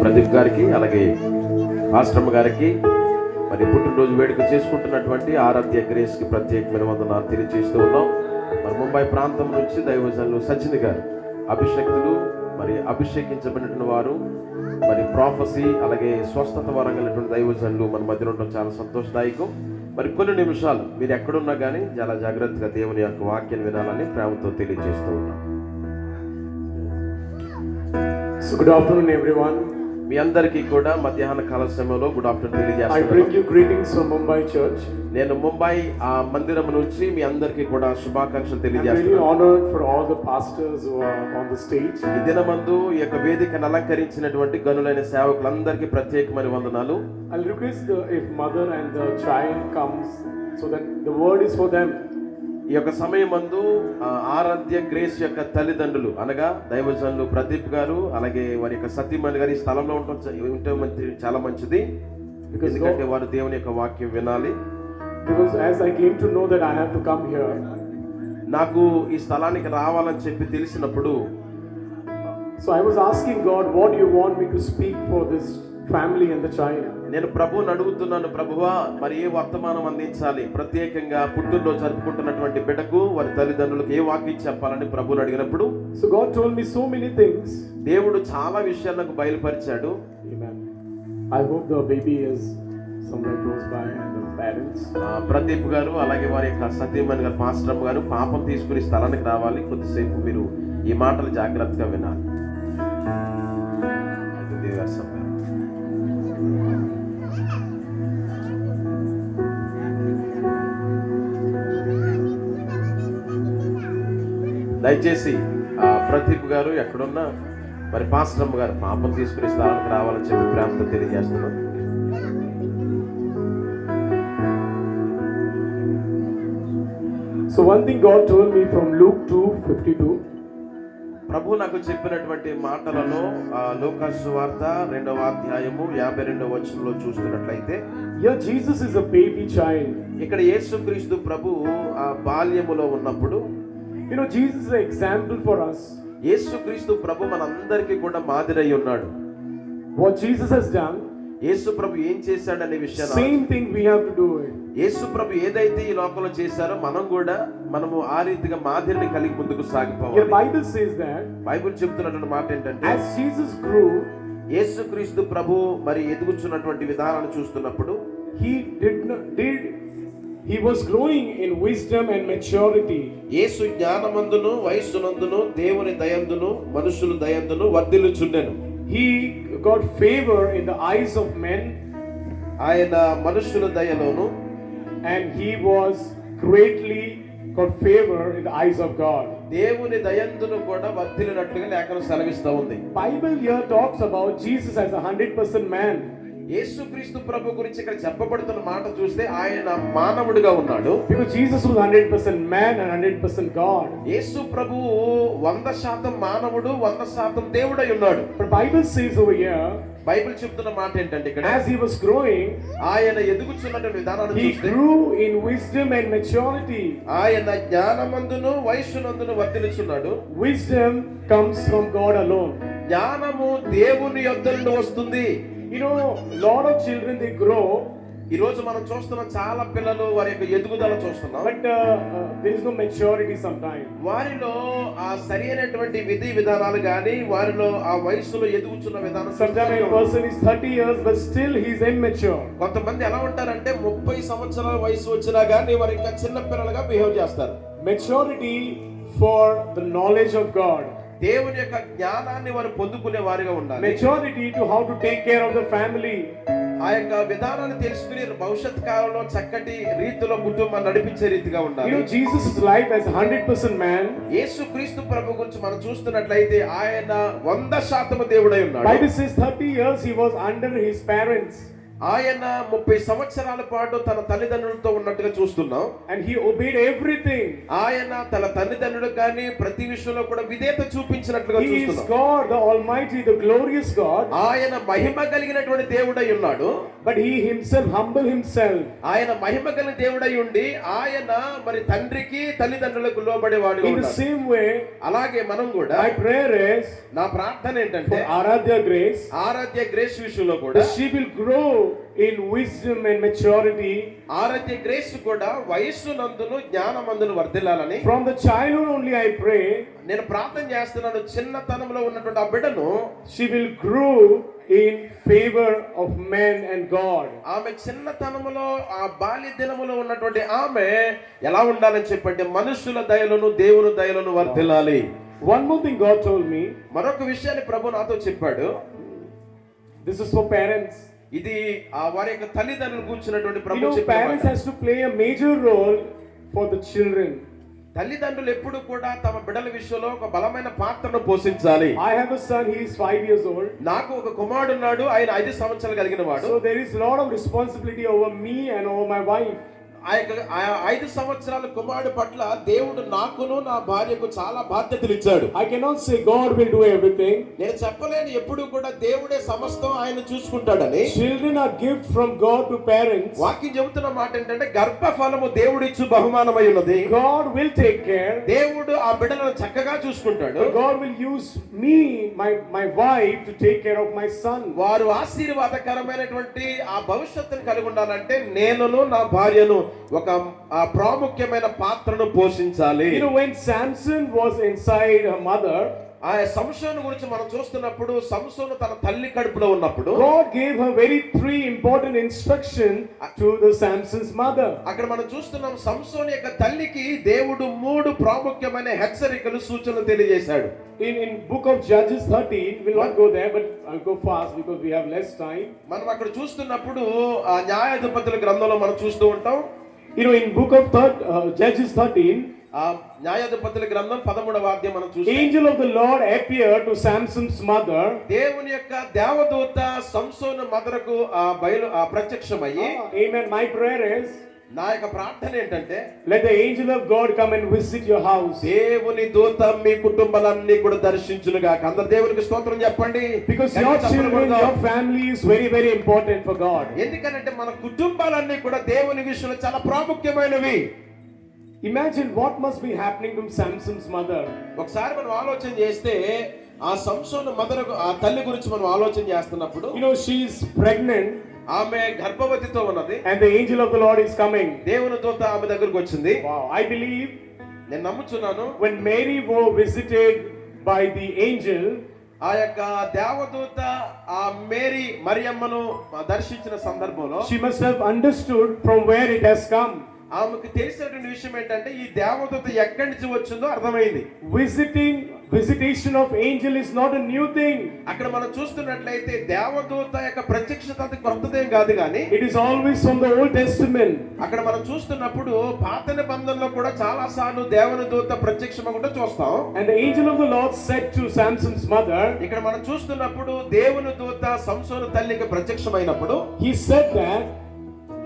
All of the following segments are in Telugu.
ప్రదీప్ గారికి అలాగే ఆశ్రమ గారికి మరి పుట్టినరోజు వేడుక చేసుకుంటున్నటువంటి ఆరాధ్య గ్రేస్కి ప్రత్యేకమైన వందనాలు తెలియజేస్తూ ఉన్నాం. మరి ముంబై ప్రాంతం నుంచి దైవజనులు సచిన్ గారు అభిషక్తులు, మరి అభిషేకించబడిన వారు, మరి ప్రాఫసీ అలాగే స్వస్థత వరంగలటువంటి దైవజనులు మన మధ్యలో ఉండడం చాలా సంతోషదాయకం. మరి కొన్ని నిమిషాలు మీరు ఎక్కడున్నా కానీ చాలా జాగ్రత్తగా దేవుని యొక్క వాక్యాన్ని వినాలని ప్రేమతో తెలియజేస్తూ ఉన్నాం. So good afternoon everyone. మీ అందరికీ కూడా మధ్యాహ్న కాల సమయంలో గుడ్ ఆఫ్టర్నూన్ I bring తెలియజేస్తున్నాను. you greetings from Mumbai Church. నేను ముంబై ఆ మందిరం నుంచి మీ అందరికీ కూడా శుభాకాంక్షలు I'm very తెలియజేస్తున్నాను. honored for all the pastors who are on the stage. ఈ దినమందు ఈ యొక్క వేదికను అలంకరించినటువంటి గనులైన సేవకులందరికీ ప్రత్యేకమైన వందనాలు. I'll request if mother and the child comes so that the word is for them. ఈ యొక్క సమయమందు ఆరాధ్య గ్రేస్ యొక్క తల్లిదండ్రులు అనగా దైవజనులు ప్రదీప్ గారు అలాగే వారి యొక్క సతీమణి గారు ఈ స్థలంలో ఉంటే చాలా మంచిది. ఎందుకంటే వారు దేవుని యొక్క వాక్యం వినాలి. Because as I came to know that I have to come here, నాకు ఈ స్థలానికి రావాలని చెప్పి తెలిసినప్పుడు so I was asking God, what do you want me to speak for this family and the child? నేను ప్రభువుని అడుగుతున్నాను, ప్రభువా మరి ఏ వర్తమానం అందించాలి, ప్రత్యేకంగా పుట్టినరోజు జరుపుకుంటున్నటువంటి బిడ్డకు వారి తల్లిదండ్రులకు ఏ వాక్యం చెప్పాలని ప్రభువుని అడిగినప్పుడు So God told me so many things. దేవుడు చాలా విషయాలు నాకు బయలుపరిచాడు. Amen. I hope the baby is somewhere close by and the parents. Pradeep గారు అలాగే వారి యొక్క సతీమణి గారు పాస్టర్ గారు పాపం తీసుకుని స్థలానికి రావాలి. కొద్దిసేపు మీరు ఈ మాటలు జాగ్రత్తగా వినాలి. దయచేసి ప్రదీప్ గారు ఎక్కడున్నా మరి పాస్టర్ గారు పాపం తీసుకుని స్థలానికి రావాలని చెప్పి ప్రేమతో తెలియజేస్తున్నాం. So one thing God told me from Luke 2:52. ప్రభు నాకు చెప్పినటువంటి మాటలలో లూకాసు సువార్త 2వ అధ్యాయము 52వ వచనంలో చూస్తున్నట్లయితే, Here Jesus is a baby child. ఇక్కడ యేసుక్రీస్తు ప్రభు ఆ బాల్యములో ఉన్నప్పుడు, You know, Jesus is an example for us. యేసుక్రీస్తు ప్రభు మనందరికీ కూడా మాదిరై ఉన్నాడు. What Jesus has done, యేసు ప్రభు ఏం చేశాడనే విషయాన్ని same thing we have to do it. యేసు ప్రభు ఏదైతే ఈ లోకంలో చేశారో మనము ఆ రీతిగా మాదిరిని కలిగి ముందుకు Your సాగిపోవాలి. Bible says that Bible చెప్తున్నటువంటి మాట ఏంటంటే, as Jesus grew, యేసుక్రీస్తు ప్రభు మరి ఎదుగుచున్నటువంటి విధానాన్ని చూస్తున్నప్పుడు he was growing in wisdom and maturity. యేసు జ్ఞానమందును వయస్సునందును దేవుని దయందును మనుషుల దయందును వర్ధిల్లుచుండెను. He got favor in the eyes of men, ఆయన మనుషుల దయలోను, and he was greatly got favor in the eyes of God. దేవుని దయందును కూడా వర్ధిల్లినట్లుగా లేఖనం సెలవిస్తూ ఉంది. Bible here talks about Jesus as a 100% man. యేసుక్రీస్తు ప్రభు గురించి ఇక్కడ చెప్పబడుతున్న మాట చూస్తే ఆయన మానవుడిగా ఉన్నాడు. Because Jesus was 100% man and 100% God. యేసు ప్రభువు 100% మానవుడు 100% దేవుడై ఉన్నాడు. But Bible says over here, Bible చెప్తున్న మాట ఏంటంటే, ఇక్కడ as he was growing, ఆయన ఎదుగుచున్న విధానాన్ని he చూస్తే grew in wisdom and maturity. ఆయన జ్ఞానమందును వయస్సునందును వర్ధిల్లుచున్నాడు. Wisdom comes from God alone. జ్ఞానము దేవుని యొద్ద నుండి వస్తుంది. You know, lot of children, they grow, ఈ రోజు మనం చూస్తున్న చాలా పిల్లలు వారి యొక్క ఎదుగుదల చూస్తున్నాం. but there is no maturity sometimes. వారిలో ఆ సరైనటువంటి విధి విధానాలు గాని వారిలో ఆ వయసులో ఎదుగుచున్న విధానం Sometimes a person is 30 years but still he is immature. కొంతమంది ఎలా ఉంటారంటే 30 సంవత్సరాల వయసు వచ్చినా గానీ వారు ఇంకా చిన్న పిల్లలుగా బిహేవ్ చేస్తారు. Maturity for the knowledge of God. దేవుని యొక్క జ్ఞానాన్ని వారు పొందుకునే వారిగా ఉండాలి. Maturity to how to take care of the family. ఆ యొక్క విధానాన్ని తెలుసుకుని భవిష్యత్ కాలంలో చక్కటి రీతిలో కుటుంబాన్ని నడిపించే రీతిగా ఉండాలి. You know, Jesus' life as 100% man. యేసుక్రీస్తు ప్రభు గురించి మనం చూస్తున్నట్లయితే ఆయన 100% దేవుడై ఉన్నాడు. Bible says 30 years he was under his parents. ఆయన 30 సంవత్సరాల పాటు తన తల్లిదండ్రులతో ఉన్నట్టుగా చూస్తున్నాం. And he obeyed everything. ఆయన తన తల్లిదండ్రులకు కానీ ప్రతి విషయంలో కూడా విధేయత చూపించినట్లుగా He is చూస్తున్నాం. God, the Almighty, the glorious God. ఆయన మహిమ కలిగినటువంటి దేవుడై ఉన్నాడు. But he himself humbled himself. ఆయన మహిమ కలిగిన దేవుడై ఉండి ఆయన మరి తండ్రికి తల్లిదండ్రులకు లోబడేవాడు. In the same way, అలాగే మనం కూడా my prayer is నా ప్రార్థన ఏంటంటే for Aradhya Grace, Aradhya Grace విషయంలో కూడా that she will grow in wisdom and maturity. Aradhya Grace కూడా వయస్సు నందును జ్ఞానమందును వర్ధిల్లాలని From the childhood only I pray, నేను ప్రార్థన చేస్తున్నాను. చిన్నతనంలో ఉన్నటువంటి ఆ బిడ్డను she will grow in favor of men and God. ఆమె చిన్నతనములో ఆ బాల్య దినములో ఉన్నటువంటి ఆమె ఎలా ఉండాలని చెప్పంటే మనుషుల దయలను దేవుని దయలను వర్ధిల్లాలి. One more thing God told me. మరొక విషయాన్ని ప్రభు నాతో చెప్పాడు. This is for parents. ఇది ఆ వారి యొక్క తల్లిదండ్రులు కూర్చున్నటువంటి You ప్రభు know, parents చెప్పాడు. has to play a major role for the children. తల్లిదండ్రులు ఎప్పుడు కూడా తమ బిడ్డల విషయంలో ఒక బలమైన పాత్రను పోషించాలి. I have a son, he is 5 years old. నాకు ఒక కుమారుడు ఉన్నాడు. ఆయన 5 సంవత్సరాలు కలిగిన వాడు. So there is a lot of responsibility over me and over my wife. ఆ 5 సంవత్సరాల కుమారుడు పట్ల దేవుడు నాకును నా భార్యకు చాలా బాధ్యతలు ఇచ్చాడు. I cannot say God will do everything. నేను చెప్పలేను ఎప్పుడు కూడా దేవుడే సమస్తం ఆయన చూసుకుంటాడని. Children are gift from God to parents. వాక్యం చెబుతున్న మాట ఏంటంటే గర్భఫలము దేవుడిచ్చు బహుమానమై ఉన్నది. God will take care. దేవుడు ఆ బిడ్డలను చక్కగా చూసుకుంటాడు. God will use me, my wife, to take care of my son. వారు ఆశీర్వాదకరమైనటువంటి ఆ భవిష్యత్తును కలిగి ఉండాలంటే నేనును నా భార్యను ఒక ప్రాముఖ్యమైన పాత్రను పోషించాలి. You know, when Samson was inside her mother, ఆ సంసోను గురించి మనం చూస్తున్నప్పుడు సంసోను తన తల్లి కడుపులో ఉన్నప్పుడు God gave her three important instruction to the Samson's mother. అక్కడ మనం చూస్తున్నాం సంసోను యొక్క తల్లికి దేవుడు 3 ప్రాముఖ్యమైన హెచ్చరికలు సూచనలు తెలియజేశాడు. In book of Judges 13, we'll not go there, but I'll go fast because we have less time. మనం అక్కడ చూస్తున్నప్పుడు ఆ న్యాయాధిపతుల గ్రంథంలో మనం చూస్తూ ఉంటాం. You know, in book of Judges 13, ఆ న్యాయాధిపతుల గ్రంథం 13వ అధ్యాయం మనం చూస్తాం. angel of the Lord appeared to Samson's mother. దేవుని యొక్క దేవదూత సంసోను మదరకు ప్రత్యక్షమయ్యి, Amen. My prayer is, నా యొక్క ప్రార్థన ఏంటంటే let the angel of God come and visit your house. దేవుని దూత మీ కుటుంబాలన్నీ కూడా దర్శించును గాక. అందరు దేవునికి స్తోత్రం చెప్పండి. Because your children, your family is very important for God. ఎందుకంటే మన కుటుంబాలన్నీ కూడా దేవుని విషయంలో చాలా ప్రాముఖ్యమైనవి. Imagine what must be happening to Samson's mother. ఒకసారి మనం ఆలోచన చేస్తే ఆ సంసోను మదర్ ఆ తల్లి గురించి మనం ఆలోచన చేస్తున్నప్పుడు, You know, she is pregnant ఆమె గర్భవతితో ఉన్నది. and the angel of the Lord is coming. దేవుని దూత ఆమె దగ్గరకు వచ్చింది. Wow. I believe నేను నమ్ముచున్నాను when Mary was visited by the angel, ఆ యొక్క దేవదూత ఆ మేరీ మరియమ్మను దర్శించిన సందర్భంలో she must have understood from where it has come. ఆమెకు తెలిసినటువంటి విషయం ఏంటంటే ఈ దేవదూత ఎక్కడి నుంచి వచ్చిందో అర్థమైంది. Visitation of angel is not a new thing. అక్కడ మనం చూస్తున్నట్లయితే దేవదూత యొక్క ప్రత్యక్షత అది కొత్తదేం కాదు కానీ It is always from the Old Testament. అక్కడ మనం చూస్తున్నప్పుడు పాత నిబంధనలో కూడా చాలా సార్లు దేవుని దూత ప్రత్యక్షమగుట చూస్తాం. And the angel of the Lord said to Samson's mother, ఇక్కడ మనం చూస్తున్నప్పుడు దేవుని దూత సంసోను తల్లికి ప్రత్యక్షమైనప్పుడు he said that,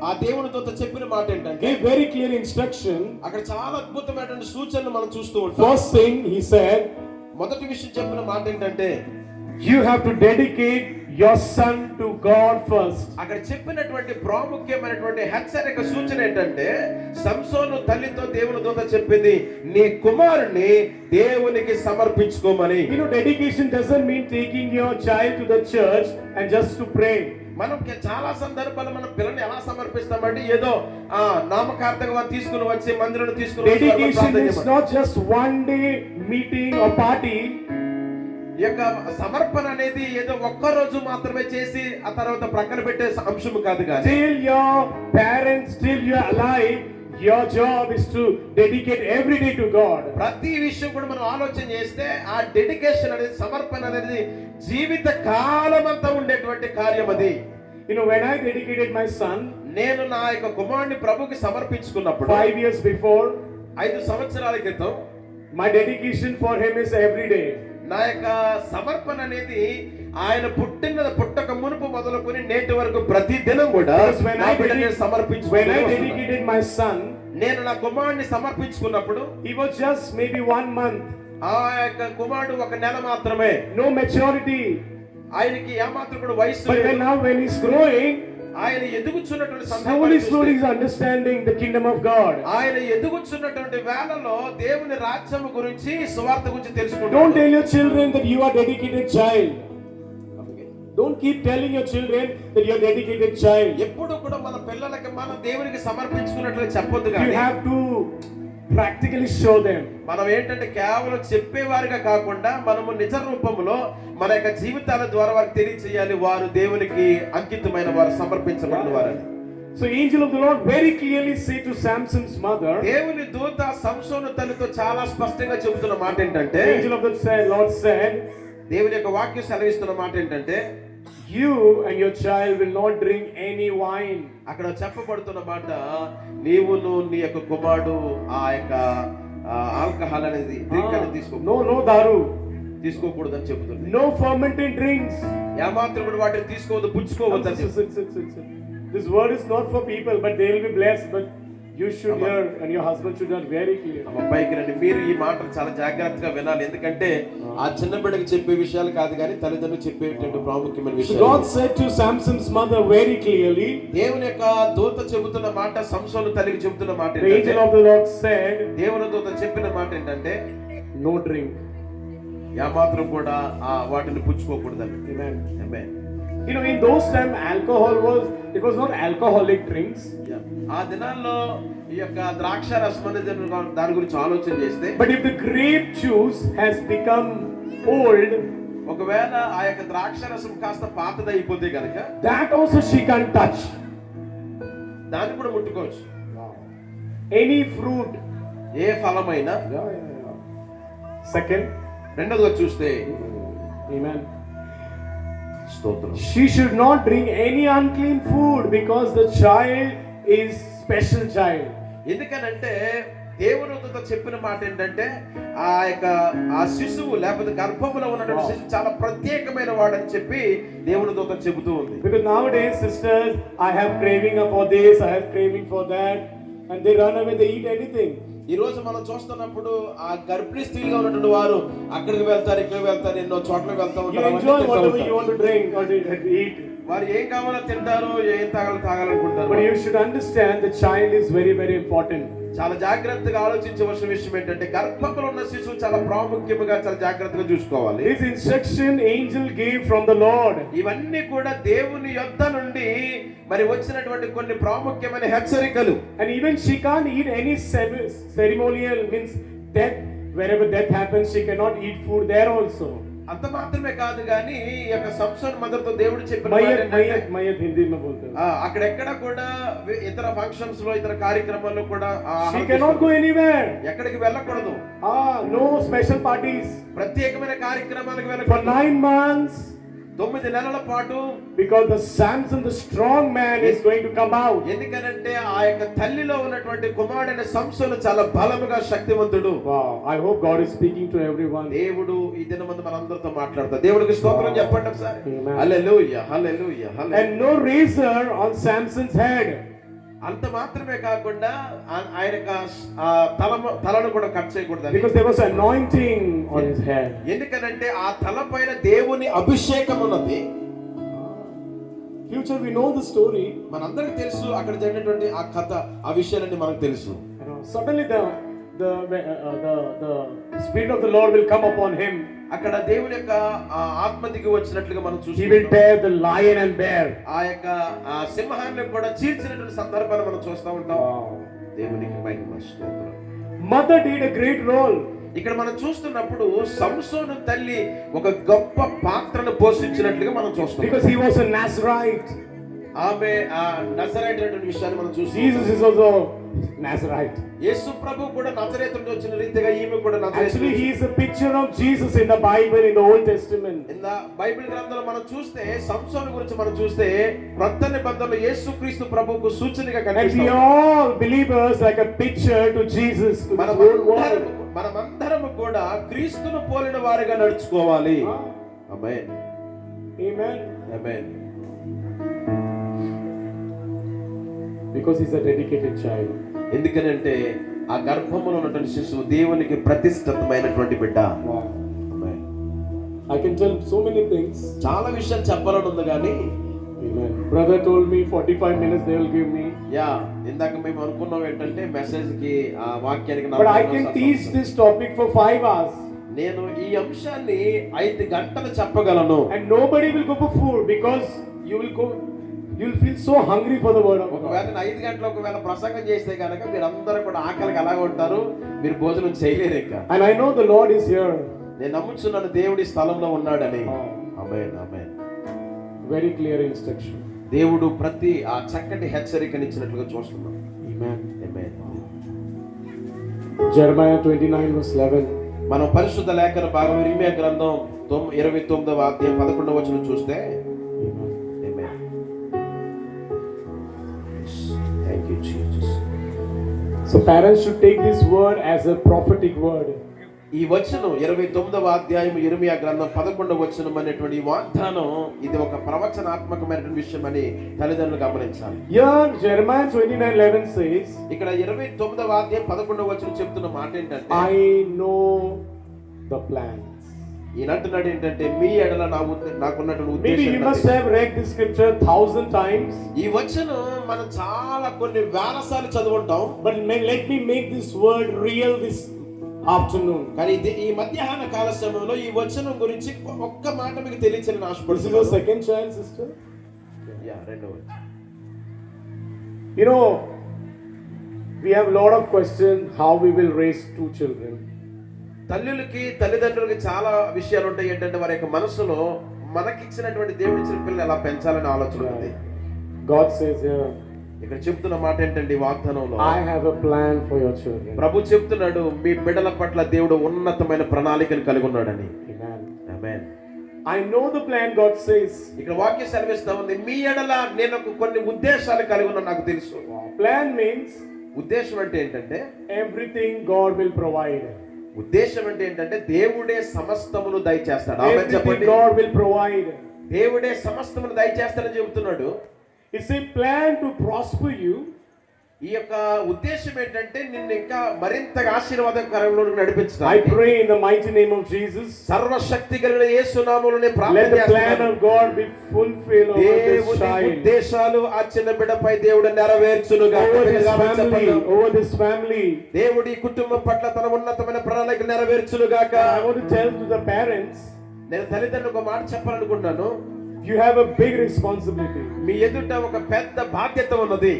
ఆ దేవుని దూత చెప్పిన మాట ఏంటంటే gave very clear instruction. అక్కడ చాలా అద్భుతమైనటువంటి సూచనలు మనం చూస్తూ ఉంటాం. First thing he said, మొదటి విషయం చెప్పిన మాట ఏంటంటే you have to dedicate your son to God first. అక్కడ చెప్పినటువంటి ప్రాముఖ్యమైనటువంటి హెచ్చరిక సూచన ఏంటంటే సంసోను తల్లితో దేవుని దూత చెప్పింది నీ కుమారుని దేవునికి సమర్పించుకోమని. You know, dedication doesn't mean taking your child to the church and just to pray. మనం చాలా సందర్భాలు మన పిల్లల్ని ఎలా సమర్పిస్తామంటే ఏదో నామకార్థంగా తీసుకుని వచ్చి మందిరం తీసుకుని Dedication is not just one day meeting or party. ఈ యొక్క సమర్పణ అనేది ఏదో ఒక్క రోజు మాత్రమే చేసి ఆ తర్వాత ప్రక్కన పెట్టే అంశం కాదు కానీ Till your parents, till you are alive, your job is to dedicate every day to God. ప్రతి విషయం కూడా మనం ఆలోచన చేస్తే ఆ డెడికేషన్ అనేది సమర్పణ అనేది జీవిత కాలం అంతా ఉండేటువంటి కార్యం అది. You know, when I dedicated my son, నేను నా యొక్క కుమారుని ప్రభుకి సమర్పించుకున్నప్పుడు 5 years before, 5 సంవత్సరాల క్రితం my dedication for him is every day. నా యొక్క సమర్పణ అనేది ఆయన పుట్టక మునుపు మొదలుకొని నేటి వరకు ప్రతి దినం కూడా Because when నా I బిడ్డని dedicated- సమర్పించుకుంటూ when I వస్తున్నాను. dedicated my son, నేను నా కుమారుడిని సమర్పించుకున్నప్పుడు he was just maybe 1 month, ఆ యొక్క కుమారుడు ఒక నెల మాత్రమే, no maturity. ఆయనకి ఏమాత్రం కూడా వయసు But లేదు. now when he's growing, ఆయన ఎదుగుచున్నటువంటి slowly, సందర్భాన్ని slowly చూస్తే, he's understanding the kingdom of God. ఆయన ఎదుగుచున్నటువంటి వేళలో దేవుని రాజ్యం గురించి సువార్త గురించి Don't తెలుసుకుంటాడు. tell your children that you are dedicated child. Don't keep telling your children that you're dedicated child. ఎప్పుడు కూడా మన పిల్లలకి మనం దేవునికి సమర్పించుకున్నట్లు చెప్పొద్దు You కానీ have to practically show them. మనం ఏంటంటే కేవలం చెప్పేవారిగా కాకుండా మనము నిజ రూపంలో మన యొక్క జీవితాల ద్వారా వారికి తెలియచేయాలి, వారు దేవునికి అంకితమైన వారు, సమర్పించబడిన వారని. So angel of the Lord very clearly say to Samson's mother, దేవుని దూత సంసోను తల్లితో చాలా స్పష్టంగా చెబుతున్న మాట ఏంటంటే, angel of the Lord said, దేవుని యొక్క వాక్యం సెలవిస్తున్న మాట ఏంటంటే, you and your child will not drink any wine. అక్కడ చెప్పబడుతున్న మాట, నీవును నీ యొక్క కుమారుడు ఆ యొక్క ఆల్కహాల్ అనేది డ్రింక్ అనేది No daru, తీసుకోకూడదని చెబుతుంది. no fermented drinks. ఏమాత్రం కూడా వాటిని తీసుకోవద్దు, పుచ్చుకోవద్దు. Sit. This word is not for people, but they will be blessed. But you should hear, and your husband should hear very clear. అబ్బాయికి రండి, మీరు ఈ మాటలు చాలా జాగ్రత్తగా వినాలి, ఎందుకంటే ఆ చిన్న బిడ్డకి చెప్పే విషయాలు కాదు కానీ తల్లిదండ్రులు చెప్పేటువంటి ప్రాముఖ్యమైన So విషయాలు. God said to Samson's mother very clearly, దేవుని యొక్క దూత చెబుతున్న మాట, సంసోను తల్లికి చెబుతున్న మాట the angel ఏంటంటే, of the Lord said, దేవుని దూత చెప్పిన మాట ఏంటంటే, no drink. ఏమాత్రం కూడా ఆ వాటిని పుచ్చుకోకూడదని. Amen. Amen. You know, in those times, it was not alcoholic drinks. ఆ దినాల్లో ఈ యొక్క ద్రాక్ష రసం అనేది దాని గురించి ఆలోచన చేస్తే, But if the grape juice has become old, ఒకవేళ ఆ యొక్క ద్రాక్ష రసం కాస్త పాతదైపోతే కనుక that also she can't touch. దాన్ని కూడా ముట్టుకోవచ్చు. Any fruit. ఏ ఫలమైనా. Second, రెండోదిగా చూస్తే, amen, స్తోత్రం, she should not drink any unclean food because the child is special child. ఎందుకనంటే దేవుని దూత చెప్పిన మాట ఏంటంటే, ఆ యొక్క ఆ శిశువు లేకపోతే గర్భంలో ఉన్నటువంటి శిశువు చాలా ప్రత్యేకమైన వాడని చెప్పి దేవుని దూత చెబుతూ ఉంది. Because nowadays, sisters, I have craving for this, I have craving for that, and they run away, they eat anything. ఈ రోజు మనం చూస్తున్నప్పుడు ఆ గర్భిణీ స్త్రీగా ఉన్నటువంటి వారు అక్కడికి వెళ్తారు, ఇక్కడికి వెళ్తారు, ఎన్నో చోట్ల వెళ్తా You ఉంటారు, enjoy అవన్నీ whatever తింటూ you want ఉంటారు. to drink or to eat. వారు ఏం కావాలో తింటారు, ఏం తాగాలనుకుంటారు. But you should understand the child is very, very important. చాలా జాగ్రత్తగా ఆలోచించవలసిన విషయం ఏంటంటే, గర్భంలో ఉన్న శిశువు చాలా ప్రాముఖ్యముగా చాలా జాగ్రత్తగా చూసుకోవాలి. This instruction angel gave from the Lord. ఇవన్నీ కూడా దేవుని యొద్ద నుండి మరి వచ్చినటువంటి కొన్ని ప్రాముఖ్యమైన హెచ్చరికలు. And even she can't eat any ceremonial, means death, wherever death happens, she cannot eat food there also. అంత మాత్రమే కాదు కానీ ఈ యొక్క సంసోను మదర్తో దేవుడు చెప్పిన మాట ఏంటంటే, mayat hindi mein bolte hain. అక్కడెక్కడ కూడా ఇతర ఫంక్షన్స్ లో, ఇతర కార్యక్రమాల్లో కూడా She cannot go anywhere. ఎక్కడికి వెళ్ళకూడదు. No special parties. ప్రత్యేకమైన కార్యక్రమాలకు For వెళ్ళకూడదు. 9 months, 9 నెలల పాటు. because the Samson, the strong man, is going to come out. ఎందుకనంటే ఆ యొక్క తల్లిలో ఉన్నటువంటి కుమారుడైన సంసోను చాలా బలముగా శక్తివంతుడు. Wow, I hope God is speaking to everyone. దేవుడు ఈ దినమందు మనందరితో మాట్లాడతాడు. దేవుడికి స్తోత్రం చెప్పండి ఒకసారి. Amen. Hallelujah, hallelujah, hallelujah. And no razor on Samson's head. అంత మాత్రమే కాకుండా ఆయన తలను కూడా కట్ చేయకూడదు. Because there was anointing on his head. ఎందుకనంటే ఆ తల పైన దేవుని అభిషేకం ఉన్నది. Future, we know the story. మనందరికీ తెలుసు అక్కడ జరిగినటువంటి ఆ కథ, ఆ విషయాలన్నీ మనకు తెలుసు. Suddenly the spirit of the Lord will come upon him. అక్కడ దేవుని యొక్క ఆత్మ దిగి వచ్చినట్లుగా మనం He will చూస్తాం. tear the lion and bear. ఆ యొక్క సింహాన్ని కూడా చీల్చినటువంటి సందర్భాన్ని మనం చూస్తూ ఉంటాం. దేవునికి మహిమ, స్తోత్రం. Mother did a great role. ఇక్కడ మనం చూస్తున్నప్పుడు సంసోను తల్లి ఒక గొప్ప పాత్రను పోషించినట్లుగా మనం చూస్తాం. Because he was a Nazarite. ఆమె నజరేతు అనేటువంటి విషయాన్ని మనం చూస్తాం. Jesus is also Nazarite. యేసు ప్రభు కూడా నజరేతు నుండి వచ్చిన రీతిగా ఈమె కూడా నజరేతు. Actually, he is a picture of Jesus in the Bible, in the Old Testament. Bible గ్రంథంలో మనం చూస్తే సంసోను గురించి మనం చూస్తే క్రొత్త నిబంధనలో యేసుక్రీస్తు ప్రభువుకు సూచనగా And we కనిపిస్తాడు. all believers like a picture to Jesus, to the whole world. మనమందరము కూడా క్రీస్తును పోలిన వారిగా నడుచుకోవాలి. ఆమేన్, Amen. Amen. Because he's a dedicated child. ఎందుకనంటే ఆ గర్భంలో ఉన్నటువంటి శిశువు దేవునికి ప్రతిష్ఠితమైనటువంటి బిడ్డ. Wow. Amen. I can tell so many things. చాలా విషయాలు చెప్పాలని ఉంది కానీ Amen. Brother told me 45 minutes they will give me. ఇందాక మేము అనుకున్నాం ఏంటంటే మెసేజ్ కి ఆ వాక్యానికి But I can teach this topic for 5 hours. నేను ఈ అంశాన్ని 5 గంటలు చెప్పగలను. And nobody will go for food because you will feel so hungry for the word of God. ఒకవేళ 5 గంటలు ఒకవేళ ప్రసంగం చేస్తే కనుక మీరందరూ కూడా ఆకలికి అలాగే ఉంటారు, మీరు భోజనం చేయలేరు ఇంకా. And I know the Lord is here. నేను నమ్ముచున్నాను దేవుడి స్థలంలో ఉన్నాడని. ఆమేన్ ఆమేన్. Very clear instruction. దేవుడు ప్రతి ఆ చక్కటి హెచ్చరికనిచ్చినట్లుగా చూస్తున్నాం. Amen. ఆమేన్. Jeremiah 29 verse 11. మనం పరిశుద్ధ లేఖన భాగం ఇర్మియా గ్రంథం 29వ అధ్యాయం 11వ వచనం చూస్తే ఆమేన్. Thank you Jesus. So parents should take this word as a prophetic word. ఈ వచనం 29వ అధ్యాయం ఇర్మియా గ్రంథం 11వ వచనం అనేటువంటి ఈ వాగ్దానం ఇది ఒక ప్రవచనాత్మకమైనటువంటి విషయం అని తల్లిదండ్రులు గమనించాలి. Here Jeremiah 29:11 says, ఇక్కడ 29వ అధ్యాయం 11వ వచనం చెప్తున్న మాట ఏంటంటే I know the plans. ఈయనంటున్నాడు ఏంటంటే మీ ఎడల నాకున్నటువంటి Maybe you must ఉద్దేశం. have read this scripture 1000 times. ఈ వచనం మనం చాలా కొన్ని వేల సార్లు చదువుంటాం. But let me make this word real this afternoon. కానీ ఈ మధ్యాహ్న కాల సమయంలో ఈ వచనం గురించి ఒక్క మాట మీకు తెలియచేయాలని This is ఆశపడుతున్నాను. your second child, sister? రెండవ You know, we have a lot of questions how we will raise 2 children. తల్లిదండ్రులకి చాలా విషయాలు ఉంటాయి. ఏంటంటే వారి యొక్క మనసులో మనకిచ్చినటువంటి దేవుడిచ్చిన పిల్లలు ఎలా పెంచాలని ఆలోచన ఉంది. God says here, ఇక్కడ చెప్తున్న మాట ఏంటంటే ఈ వాగ్దానంలో I have a plan for your children. ప్రభు చెప్తున్నాడు మీ బిడ్డల పట్ల దేవుడు ఉన్నతమైన ప్రణాళికను కలిగి ఉన్నాడని. Amen. Amen. I know the plan, God says. ఇక్కడ వాక్యం సెలవిస్తా ఉంది మీ ఎడల నేను కొన్ని ఉద్దేశాలు కలిగి ఉన్నా నాకు తెలుసు. Plan means ఉద్దేశం అంటే ఏంటంటే everything God will provide. ఉద్దేశం అంటే ఏంటంటే దేవుడే సమస్తమును దయచేస్తాడు. ఆమేన్ Everything చెప్పండి. God will provide. దేవుడే సమస్తమును దయచేస్తాడని చెబుతున్నాడు. It's a plan to prosper you. ఈ యొక్క ఉద్దేశం ఏంటంటే నిన్ను ఇంకా మరింతగా ఆశీర్వాదకరంలోకి I నడిపించడానికి. pray in the mighty name of Jesus. సర్వశక్తి కలిగిన యేసు నామములో నేను ప్రార్థన Let the plan చేస్తున్నాను. of God be fulfilled over this దేవుని child, ఉద్దేశాలు ఆ చిన్న బిడ్డపై దేవుడు నెరవేర్చునుగా. over this family. దేవుడి కుటుంబం పట్ల తన ఉన్నతమైన ప్రణాళికలు నెరవేర్చునుగాక. I want to tell to the parents, నేను తల్లిదండ్రులకు ఒక మాట చెప్పాలనుకుంటున్నాను. you have a big responsibility. మీ ఎదుట ఒక పెద్ద బాధ్యత ఉన్నది.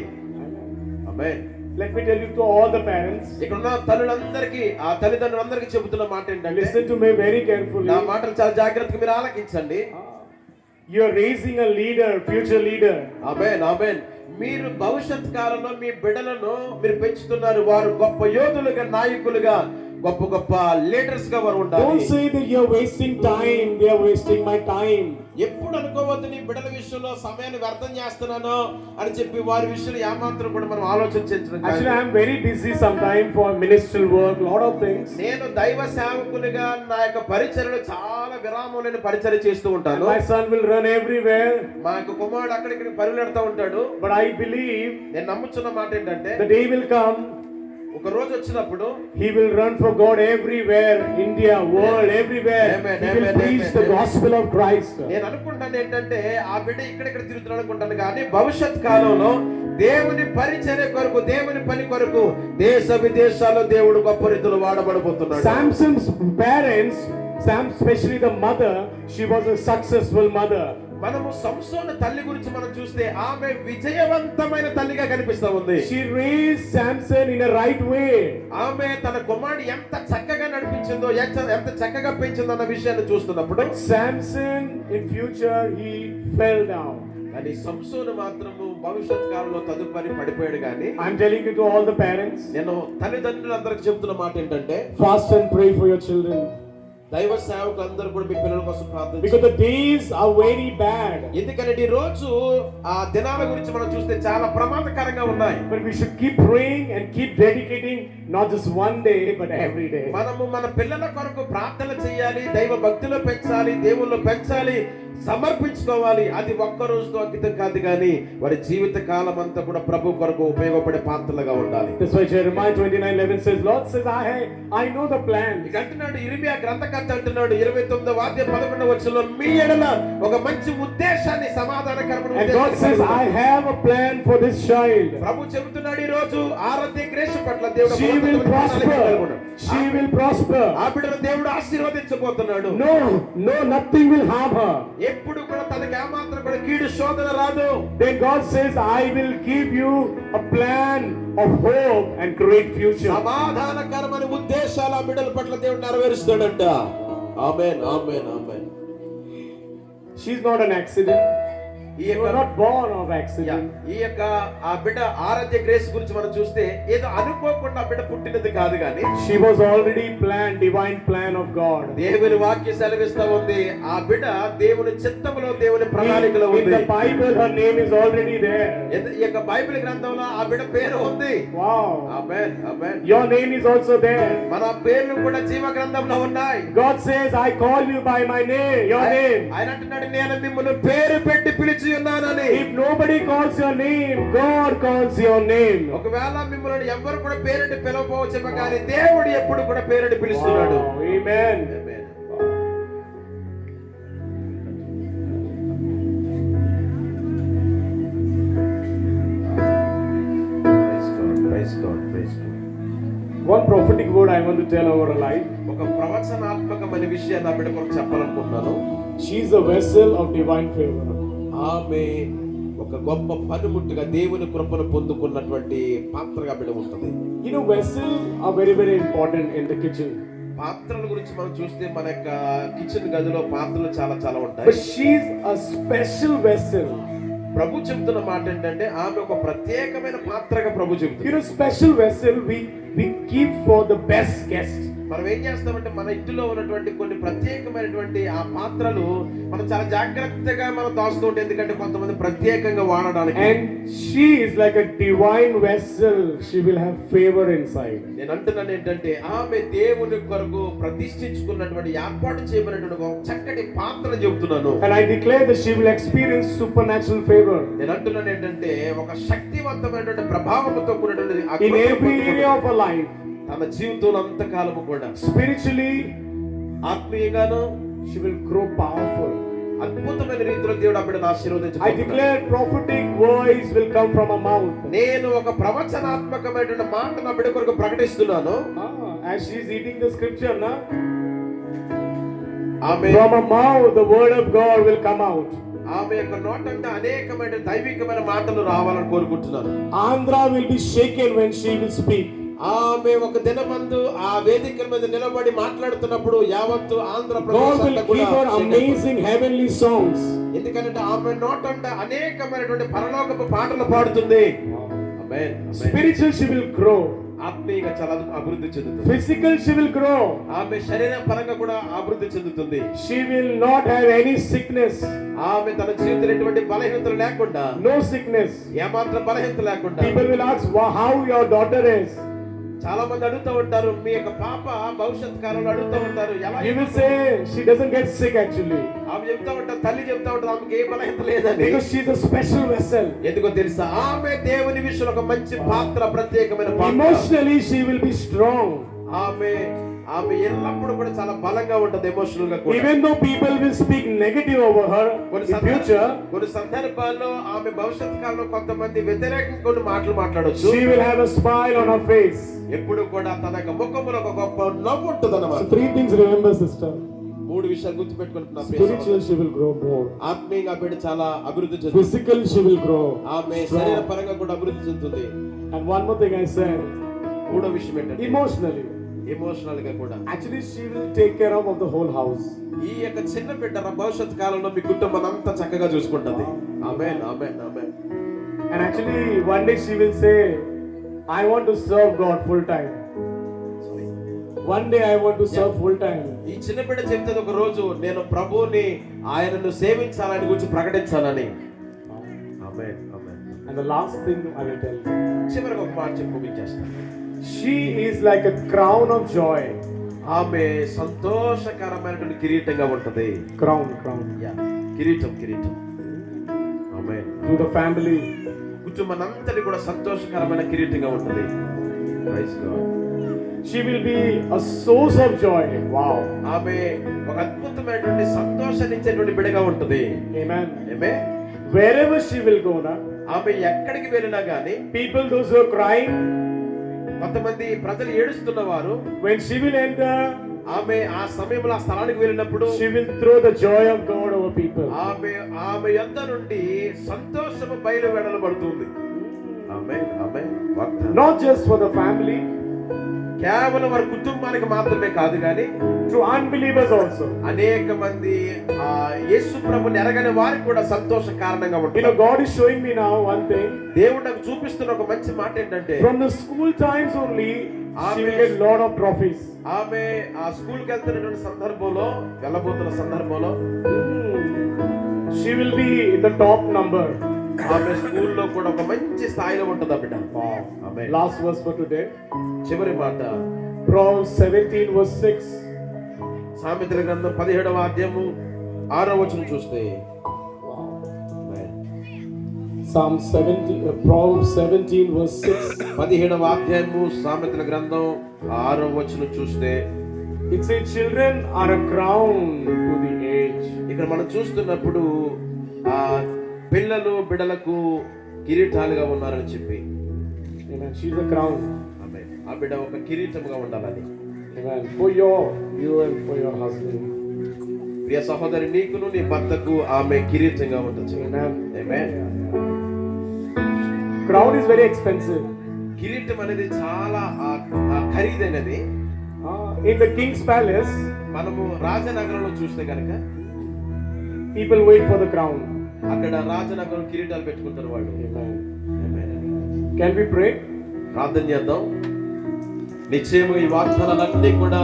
ఆమేన్. Let me tell you to all the parents, ఇక్కడ ఉన్న తల్లులందరికీ ఆ తల్లిదండ్రులందరికీ చెబుతున్న మాట ఏంటంటే listen to me very carefully. నా మాటలు చాలా జాగ్రత్తగా మీరు ఆలకించండి. You are raising a leader, future leader. ఆమేన్ ఆమేన్. మీరు భవిష్యత్ కాలంలో మీ బిడ్డలను మీరు పెంచుతున్నారు. వారు గొప్ప యోధులుగా నాయకులుగా గొప్ప గొప్ప లీడర్స్ గా వారు ఉండాలి. Don't say that you are wasting time. They are wasting my time. ఎప్పుడు అనుకోవద్దు నీ బిడ్డల విషయంలో సమయాన్ని వ్యర్థం చేస్తున్నాను అని చెప్పి వారి విషయంలో ఏమాత్రం కూడా మనం ఆలోచించడం కాదు. Actually, I am very busy sometime for ministerial work, lot of things. నేను దైవ సేవకునిగా నా యొక్క పరిచర్యలో చాలా విరామం లేని పరిచర్య చేస్తూ ఉంటాను. My son will run everywhere. మా యొక్క కుమారుడు అక్కడికి పరుగులెడతా ఉంటాడు. But I believe నేను నమ్ముచున్న మాట ఏంటంటే the day will come, ఒక రోజు వచ్చినప్పుడు he will run for God everywhere, India, world, everywhere. Amen, He will amen, preach amen, the amen. gospel of Christ. నేను అనుకుంటాను ఏంటంటే ఆ బిడ్డ ఇక్కడిక్కడ తిరుగుతున్నాడు అనుకుంటాను కానీ భవిష్యత్ కాలంలో దేవుని పరిచర్య కొరకు దేవుని పని కొరకు దేశ విదేశాల్లో దేవుడు గొప్ప రీతిలో వాడబడబోతున్నాడు. Samson's parents, especially the mother, she was a successful mother. మనము సంసోను తల్లి గురించి మనం చూస్తే ఆమె విజయవంతమైన తల్లిగా కనిపిస్తా ఉంది. She raised Samson in a right way. ఆమె తన కుమారుడు ఎంత చక్కగా నడిపించిందో ఎంత చక్కగా పెంచిందో అన్న విషయాన్ని చూస్తున్నప్పుడు But Samson in future he fell down. కానీ సంసోను మాత్రము భవిష్యత్ కాలంలో తదుపరి పడిపోయాడు. కానీ I'm telling you to all the parents, నేను తల్లిదండ్రులందరికీ చెప్తున్న మాట ఏంటంటే fast and pray for your children. దైవ సేవకులందరూ కూడా మీ పిల్లల కోసం ప్రార్థన Because the days are very bad. ఎందుకంటే ఈ రోజు ఆ దినాల గురించి మనం చూస్తే చాలా ప్రమాదకరంగా ఉన్నాయి. But we should keep praying and keep dedicating not just one day but every day. మనము మన పిల్లల కొరకు ప్రార్థన చేయాలి, దైవ భక్తిలో పెంచాలి, దేవుల్లో పెంచాలి, సమర్పించుకోవాలి. అది ఒక్క రోజుతో అంకితం కాదు కానీ వారి జీవిత కాలం అంతా కూడా ప్రభు కొరకు ఉపయోగపడే పాత్రలుగా ఉండాలి. That's why Jeremiah 29:11 says, Lord says, I know the plan. ఇక అంటున్నాడు ఇర్మియా గ్రంథకర్త అంటున్నాడు 29వ అధ్యాయం 11వ వచనంలో మీ ఎడల ఒక మంచి ఉద్దేశాన్ని సమాధానకరమైన And God says, I have a plan for this child. ప్రభు చెబుతున్నాడు ఈ రోజు ఆరాధ్య గ్రేస్ పట్ల దేవుడు She will prosper. She will prosper. ఆ బిడ్డను దేవుడు ఆశీర్వదించబోతున్నాడు. No, nothing will harm her. ఎప్పుడు కూడా తనకి ఏమాత్రం కూడా కీడు శోధన రాదు. Then God says, I will give you a plan of hope and great future. సమాధానకరమైన ఉద్దేశాలు ఆ బిడ్డల పట్ల దేవుడు నెరవేరుస్తాడంట. ఆమేన్ ఆమేన్ ఆమేన్. She's not an accident. You were not born of accident. ఈ యొక్క ఆ బిడ్డ ఆరాధ్య గ్రేస్ గురించి మనం చూస్తే ఏదో అనుకోకుండా ఆ బిడ్డ పుట్టినది కాదు కానీ She was already planned, divine plan of God. దేవుని వాక్య సెలవిస్తా ఉంది ఆ బిడ్డ దేవుని చిత్తములో దేవుని ప్రణాళికలో In ఉంది. the Bible her name is already there. ఈ యొక్క బైబిల్ గ్రంథంలో ఆ బిడ్డ పేరు ఉంది. Wow. Amen amen. Your name is also there. మన పేర్లు కూడా జీవ గ్రంథంలో ఉన్నాయి. God says, I call you by my name, your name. ఆయన అంటున్నాడు నేను మిమ్మల్ని పేరు పెట్టి పిలిచి ఉన్నానని. If nobody calls your name, God calls your name. ఒకవేళ మిమ్మల్ని ఎవరు కూడా పేరుని పిలవకపోవచ్చేమో కానీ దేవుడు ఎప్పుడు కూడా పేరుని పిలుస్తున్నాడు. Wow. Amen. Amen. Praise God, praise God. One prophetic word I want to tell over her life. ఒక ప్రవచనాత్మకమైన విషయాన్ని నా బిడ్డ కొరకు చెప్పాలనుకుంటున్నాను. She is a vessel of divine favor. ఆమె ఒక గొప్ప పనిముట్టుగా దేవుని కృపను పొందుకున్నటువంటి పాత్రగా బిడ్డ ఉంటుంది. You know, vessels are very, very important in the kitchen. పాత్రల గురించి మనం చూస్తే మన యొక్క కిచెన్ గదిలో పాత్రలు చాలా చాలా But ఉంటాయి. she's a special vessel. ప్రభు చెబుతున్న మాట ఏంటంటే ఆమె ఒక ప్రత్యేకమైన పాత్రగా ప్రభు You చెబుతుంది. know, special vessel we keep for the best guest. మనం ఏం చేస్తామంటే మన ఇంటిలో ఉన్నటువంటి కొన్ని ప్రత్యేకమైనటువంటి ఆ పాత్రలు మనం చాలా జాగ్రత్తగా మనం దాస్తూ ఉంటాం. ఎందుకంటే కొంతమంది ప్రత్యేకంగా వాడడానికి. And she is like a divine vessel. She will have favor inside. నేను అంటున్నాను ఏంటంటే ఆమె దేవుని కొరకు ప్రతిష్ఠించుకున్నటువంటి ఏర్పాటు చేయబడినటువంటి ఒక చక్కటి పాత్ర చెబుతున్నాను. And I declare that she will experience supernatural favor. నేను అంటున్నాను ఏంటంటే ఒక శక్తివంతమైనటువంటి ప్రభావంతో కూడినటువంటి ఆ In కృపను every area పొందుకుంటుంది. of her life. తన జీవితంలో అంతకాలము కూడా Spiritually, ఆత్మీయంగాను she will grow powerful. అద్భుతమైన రీతిలో దేవుడు ఆ బిడ్డను I ఆశీర్వదించుకుంటున్నాడు. declare prophetic voice will come from her mouth. నేను ఒక ప్రవచనాత్మకమైనటువంటి మాట నా బిడ్డ కొరకు ప్రకటిస్తున్నాను. As she is eating the scripture, na? ఆమె From her mouth, the word of God will come out. ఆమె యొక్క నోటంటే అనేకమైన దైవికమైన మాటలు రావాలని కోరుకుంటున్నాను. Andhra will be shaken when she will speak. ఆమె ఒక దినమందు ఆ వేదిక మీద నిలబడి మాట్లాడుతున్నప్పుడు యావత్తు God ఆంధ్రప్రదేశ్ will అంతా give కూడా her amazing heavenly songs. ఎందుకంటే ఆమె నోటంటే అనేకమైనటువంటి పరలోకపు పాటలు పాడుతుంది. ఆమేన్. Spiritual, she will grow. ఆత్మీయంగా చాలా అభివృద్ధి చెందుతుంది. Physical, she will grow. ఆమె శరీర పరంగా కూడా అభివృద్ధి చెందుతుంది. She will not have any sickness. ఆమె తన జీవితంలో ఎటువంటి బలహీనతలు లేకుండా, No sickness. ఏమాత్రం బలహీనత లేకుండా. People will ask, how your daughter is. చాలా మంది అడుగుతూ ఉంటారు మీ యొక్క పాప భవిష్యత్ కాలంలో అడుగుతూ ఉంటారు ఎలా. You will say she doesn't get sick actually. ఆమె చెప్తా ఉంటారు, తల్లి చెప్తా ఉంటారు ఆమెకి ఏ బలహీనత లేదని. Because she is a special vessel. ఎందుకో తెలుసా ఆమె దేవుని విషయంలో ఒక మంచి పాత్ర, ప్రత్యేకమైన పాత్ర. Emotionally, she will be strong. ఆమె ఎల్లప్పుడూ కూడా చాలా బలంగా ఉంటుంది ఎమోషనల్ గా కూడా. Even though people will speak negative over her in future, కొన్ని సందర్భాల్లో ఆమె భవిష్యత్ కాలంలో కొంతమంది వ్యతిరేకంగా కొన్ని మాటలు మాట్లాడొచ్చు. she will have a smile on her face. ఎప్పుడు కూడా తన యొక్క ముఖంలో ఒక గొప్ప నవ్వు ఉంటుంది అన్నమాట. So 3 things remember, sister. మూడు విషయాలు గుర్తుపెట్టుకుంటున్నా. Spiritual, she will grow more. ఆత్మీయంగా బిడ్డ చాలా అభివృద్ధి చెందుతుంది. Physical, she will grow. ఆమె శరీర పరంగా కూడా అభివృద్ధి చెందుతుంది. And one more thing I said, మూడో విషయం ఏంటంటే emotionally. ఎమోషనల్ గా కూడా. Actually, she will take care of the whole house. ఈ యొక్క చిన్న బిడ్డ భవిష్యత్ కాలంలో మీ కుటుంబం అంతా చక్కగా చూసుకుంటుంది. ఆమేన్ ఆమేన్ ఆమేన్. And actually, one day she will say, I want to serve God full time. One day I want to serve full time. ఈ చిన్న బిడ్డ చెప్తుంది ఒక రోజు నేను ప్రభువుని ఆయనను సేవించాలని గురించి ప్రకటించాలని. ఆమేన్ ఆమేన్. And the last thing I will tell you, చివరికి ఒక మాట చెప్పి ముగించేస్తాను. she is like a crown of joy. ఆమె సంతోషకరమైనటువంటి కిరీటంగా ఉంటది. Crown. Yeah. కిరీటం కిరీటం ఆమేన్. To the family. కుటుంబానంతటి కూడా సంతోషకరమైన కిరీటంగా ఉంటుంది. Praise Lord. She will be a source of joy. Wow. ఆమె ఒక అద్భుతమైనటువంటి సంతోషాన్ని ఇచ్చేటువంటి బిడ్డగా ఉంటుంది. Amen. Amen. Wherever she will go now, ఆమె ఎక్కడికి వెళ్ళినా గానీ people those who are crying, కొంతమంది ప్రజలు ఏడుస్తున్న వారు when she will enter, ఆమె ఆ సమయంలో ఆ స్థలానికి వెళ్ళినప్పుడు she will throw the joy of God over people. ఆమె యొద్ద నుండి సంతోషము బయలు వెడలబడుతుంది. ఆమేన్ ఆమేన్. వాగ్దానం. Not just for the family, కేవలం వారి కుటుంబానికి మాత్రమే కాదు కానీ to unbelievers also. అనేక మంది యేసు ప్రభుని ఎరగని వారికి కూడా సంతోష కారణంగా You ఉంటుంది. know, God is showing me now one thing. దేవుడు నాకు చూపిస్తున్న ఒక మంచి మాట ఏంటంటే From the school times only, she will get lot of trophies. ఆమె ఆ స్కూల్కి వెళ్తున్నటువంటి సందర్భంలో వెళ్ళబోతున్న సందర్భంలో She will be in the top number. ఆమె స్కూల్లో కూడా ఒక మంచి స్థాయిలో ఉంటుంది బిడ్డ. ఆమేన్. Last verse for today. చివరి మాట Proverbs 17 verse 6. సామెతల గ్రంథం 17వ అధ్యాయము 6వ వచనం చూస్తే Psalm 17, Proverbs 17 verse 6. 17వ అధ్యాయము సామెతల గ్రంథం 6వ వచనం చూస్తే It says, children are a crown to the age. ఇక్కడ మనం చూస్తున్నప్పుడు ఆ పిల్లలు బిడ్డలకు కిరీటాలుగా ఉన్నారని చెప్పి Amen. She's a crown. ఆమేన్. ఆ బిడ్డ ఒక కిరీటముగా ఉండాలని. Amen. For you and for your husband. ప్రియ సహోదరి, నీకును నీ భర్తకు ఆమె కిరీటంగా ఉంటుంది. Amen. Amen. Crown is very expensive. కిరీటం అనేది చాలా ఖరీదైనది. In the king's palace, మనము రాజనగరంలో చూస్తే కనుక people wait for the crown. అక్కడ రాజనగరం కిరీటాలు పెట్టుకుంటారు వాళ్ళు. Amen. Amen. Can we pray? ప్రార్థన చేద్దాం. నిశ్చయముగా ఈ వాగ్దానాలన్నీ కూడా